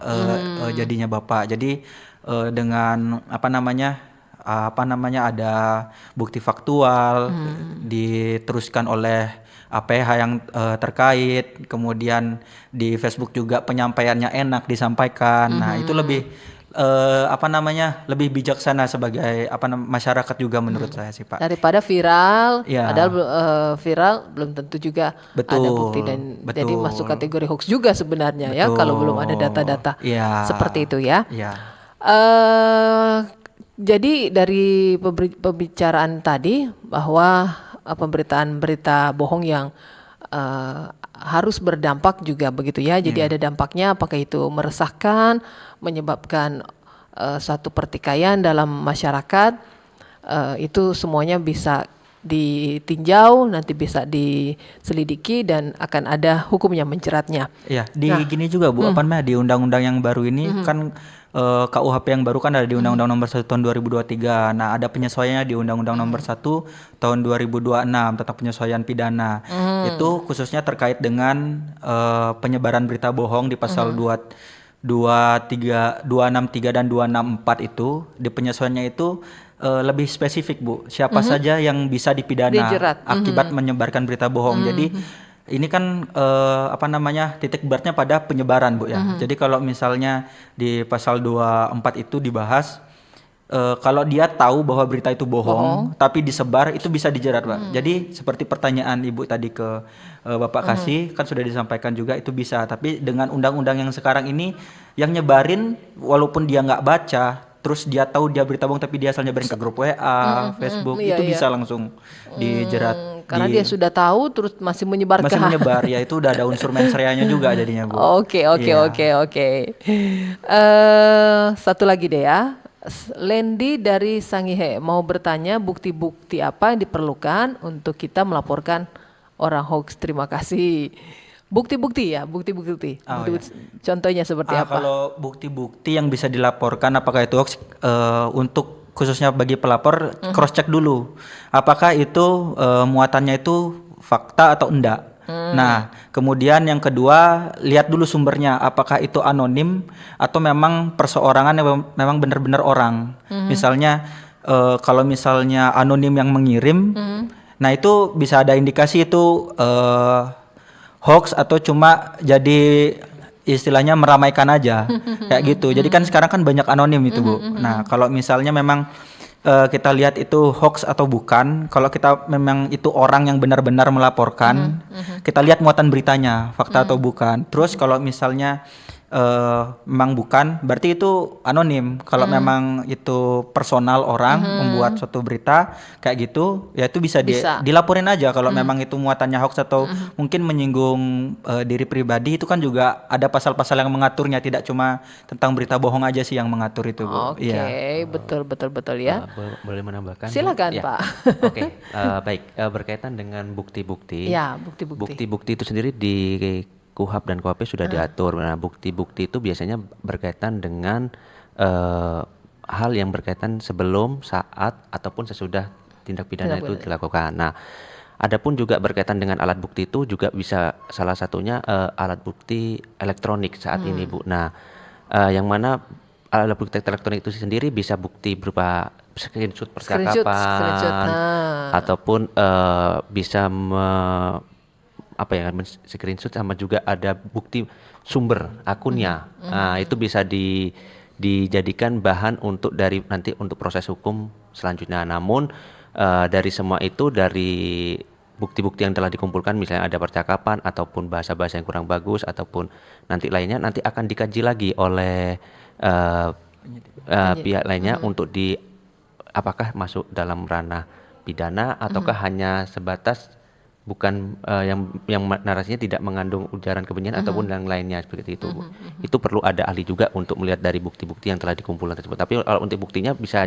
jadinya Bapak. Jadi dengan ada bukti faktual diteruskan oleh APH yang terkait, kemudian di Facebook juga penyampaiannya enak disampaikan. Nah, itu lebih lebih bijaksana sebagai masyarakat juga menurut saya sih Pak. Daripada viral, Ya. padahal viral belum tentu juga ada bukti dan jadi masuk kategori hoax juga sebenarnya ya kalau belum ada data-data seperti itu ya. Jadi dari pembicaraan tadi bahwa pemberitaan berita bohong yang harus berdampak juga begitu ya. Jadi ada dampaknya, apakah itu meresahkan, menyebabkan suatu pertikaian dalam masyarakat, itu semuanya bisa ditinjau, nanti bisa diselidiki dan akan ada hukum yang menjeratnya. Iya, gini juga Bu, di undang-undang yang baru ini kan KUHP yang baru kan ada di Undang-Undang Nomor 1 Tahun 2023. Nah, ada penyesuaiannya di Undang-Undang Nomor 1 Tahun 2026 tentang penyesuaian pidana. Itu khususnya terkait dengan penyebaran berita bohong di pasal 263 dan 264 itu. Di penyesuaiannya itu lebih spesifik Bu, siapa saja yang bisa dipidana akibat menyebarkan berita bohong. Jadi ini kan titik beratnya pada penyebaran Bu ya. Jadi kalau misalnya di pasal 24 itu dibahas kalau dia tahu bahwa berita itu bohong tapi disebar itu bisa dijerat Pak. Jadi seperti pertanyaan Ibu tadi ke Bapak Kasih kan sudah disampaikan juga itu bisa. Tapi dengan undang-undang yang sekarang ini yang nyebarin walaupun dia nggak baca terus dia tahu dia berita bohong tapi dia asal nyebarin ke grup WA, Facebook itu bisa langsung dijerat. Karena dia sudah tahu terus masih menyebar ya itu udah ada unsur mens reanya juga jadinya Bu. Oke. Satu lagi deh ya. Lendi dari Sangihe mau bertanya bukti-bukti apa yang diperlukan untuk kita melaporkan orang hoax. Terima kasih. Bukti-bukti. Contohnya seperti apa? Kalau bukti-bukti yang bisa dilaporkan apakah itu hoax untuk khususnya bagi pelapor cross check dulu apakah itu muatannya itu fakta atau enggak. Nah, kemudian yang kedua lihat dulu sumbernya apakah itu anonim atau memang perseorangan yang memang benar-benar orang. Misalnya kalau misalnya anonim yang mengirim, nah itu bisa ada indikasi itu hoax atau cuma jadi istilahnya meramaikan aja kayak gitu. Jadi kan sekarang kan banyak anonim itu Bu. Nah kalau misalnya memang kita lihat itu hoax atau bukan. Kalau kita memang itu orang yang benar-benar melaporkan, kita lihat muatan beritanya, fakta atau bukan. Terus kalau misalnya memang bukan, berarti itu anonim. Kalau memang itu personal orang membuat suatu berita kayak gitu, ya itu bisa. Dilaporin aja. Kalau memang itu muatannya hoax atau mungkin menyinggung diri pribadi, itu kan juga ada pasal-pasal yang mengaturnya, tidak cuma tentang berita bohong aja sih yang mengatur itu, Bu. Oke, betul ya. Boleh menambahkan? Bu? Silakan, Ya. Pak. Oke, baik. Berkaitan dengan bukti-bukti. Ya, bukti-bukti. Bukti-bukti itu sendiri di KUHP dan KUHP sudah diatur. Nah, bukti-bukti itu biasanya berkaitan dengan hal yang berkaitan sebelum, saat, ataupun sesudah tindak pidana itu dilakukan. Nah, adapun juga berkaitan dengan alat bukti itu juga bisa salah satunya alat bukti elektronik saat ini, Bu. Nah, yang mana alat bukti elektronik itu sendiri bisa bukti berupa screenshot percakapan, ataupun bisa screenshot, sama juga ada bukti sumber akunnya. Nah, itu bisa dijadikan bahan untuk nanti untuk proses hukum selanjutnya. Namun dari semua itu, dari bukti-bukti yang telah dikumpulkan, misalnya ada percakapan ataupun bahasa-bahasa yang kurang bagus ataupun nanti lainnya, nanti akan dikaji lagi oleh pihak lainnya untuk apakah masuk dalam ranah pidana ataukah hanya sebatas bukan yang narasinya tidak mengandung ujaran kebencian ataupun yang lainnya seperti itu. Itu perlu ada ahli juga untuk melihat dari bukti-bukti yang telah dikumpulkan tersebut. Tapi kalau untuk buktinya bisa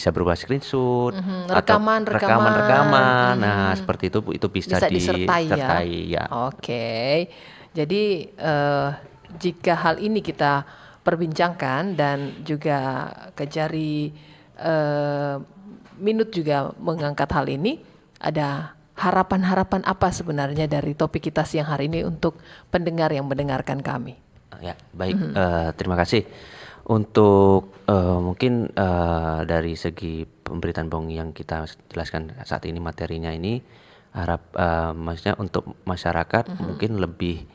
berupa screenshot atau rekaman. Nah, seperti itu bisa disertai ya. Oke. Jadi jika hal ini kita perbincangkan dan juga Kejari Minut juga mengangkat hal ini, ada harapan-harapan apa sebenarnya dari topik kita siang hari ini untuk pendengar yang mendengarkan kami? Ya, baik. Terima kasih. Untuk mungkin dari segi pemberitaan bohong yang kita jelaskan saat ini, materinya ini, maksudnya untuk masyarakat mungkin lebih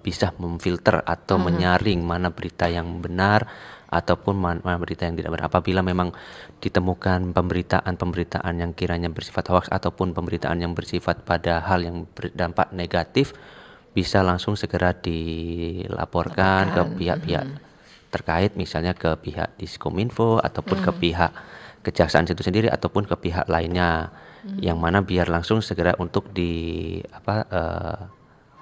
bisa memfilter atau menyaring mana berita yang benar ataupun mana berita yang tidak benar. Apabila memang ditemukan pemberitaan yang kiranya bersifat hoax ataupun pemberitaan yang bersifat pada hal yang berdampak negatif, bisa langsung segera dilaporkan ke pihak-pihak terkait, misalnya ke pihak Diskominfo ataupun ke pihak kejaksaan itu sendiri ataupun ke pihak lainnya, yang mana biar langsung segera untuk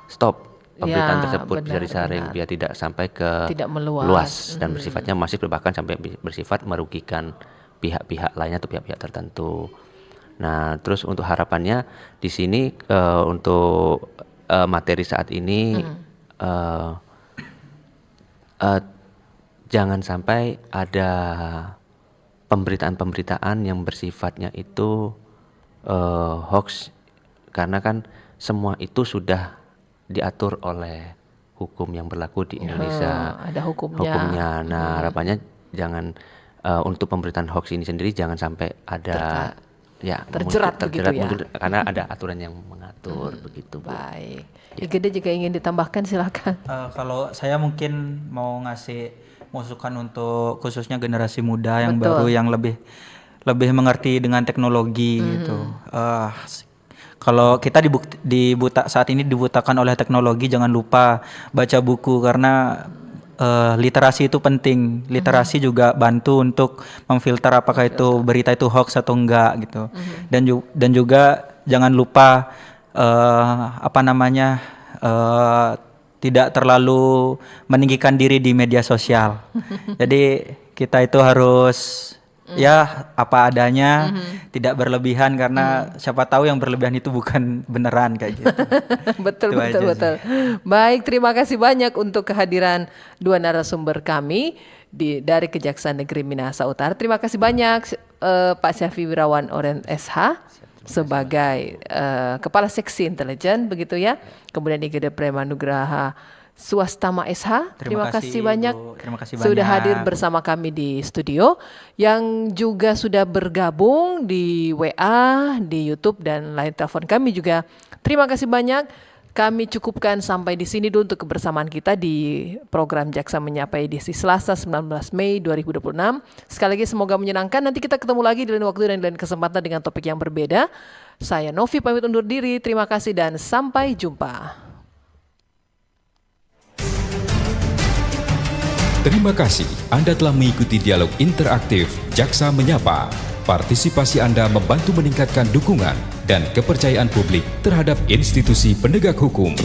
stop pemberitaan tersebut, bisa disaring biar tidak sampai tidak meluas dan bersifatnya masif, bahkan sampai bersifat merugikan pihak-pihak lainnya atau pihak-pihak tertentu. Nah, terus untuk harapannya di sini untuk materi saat ini jangan sampai ada pemberitaan-pemberitaan yang bersifatnya itu hoax, karena kan semua itu sudah diatur oleh hukum yang berlaku di Indonesia. Ada hukumnya. Nah, harapannya jangan untuk pemberitaan hoax ini sendiri jangan sampai ada terjerat begitu ya. Karena ada aturan yang mengatur begitu, Bu. Baik. Igede juga ingin ditambahkan, silakan. Kalau saya mungkin mau ngasih masukan untuk khususnya generasi muda yang baru, yang lebih mengerti dengan teknologi gitu. Kalau kita saat ini dibutakan oleh teknologi, jangan lupa baca buku, karena literasi itu penting. Literasi juga bantu untuk memfilter apakah itu berita itu hoax atau enggak gitu. Dan juga jangan lupa tidak terlalu meninggikan diri di media sosial. Jadi kita itu harus apa adanya, tidak berlebihan, karena siapa tahu yang berlebihan itu bukan beneran kayak gitu. Betul. Baik, terima kasih banyak untuk kehadiran dua narasumber kami dari Kejaksaan Negeri Minahasa Utara. Terima kasih banyak Pak Syafi Wirawan Oren SH sebagai Kepala Seksi Intelijen begitu ya. Kemudian Igede Premanugraha Swastama SH, terima kasih banyak sudah hadir bersama kami di studio, yang juga sudah bergabung di WA, di YouTube dan line telepon kami juga. Terima kasih banyak. Kami cukupkan sampai di sini dulu untuk kebersamaan kita di program Jaksa Menyapa edisi Selasa 19 Mei 2026. Sekali lagi semoga menyenangkan. Nanti kita ketemu lagi di lain waktu dan di lain kesempatan dengan topik yang berbeda. Saya Novi pamit undur diri. Terima kasih dan sampai jumpa. Terima kasih Anda telah mengikuti dialog interaktif Jaksa Menyapa. Partisipasi Anda membantu meningkatkan dukungan dan kepercayaan publik terhadap institusi penegak hukum.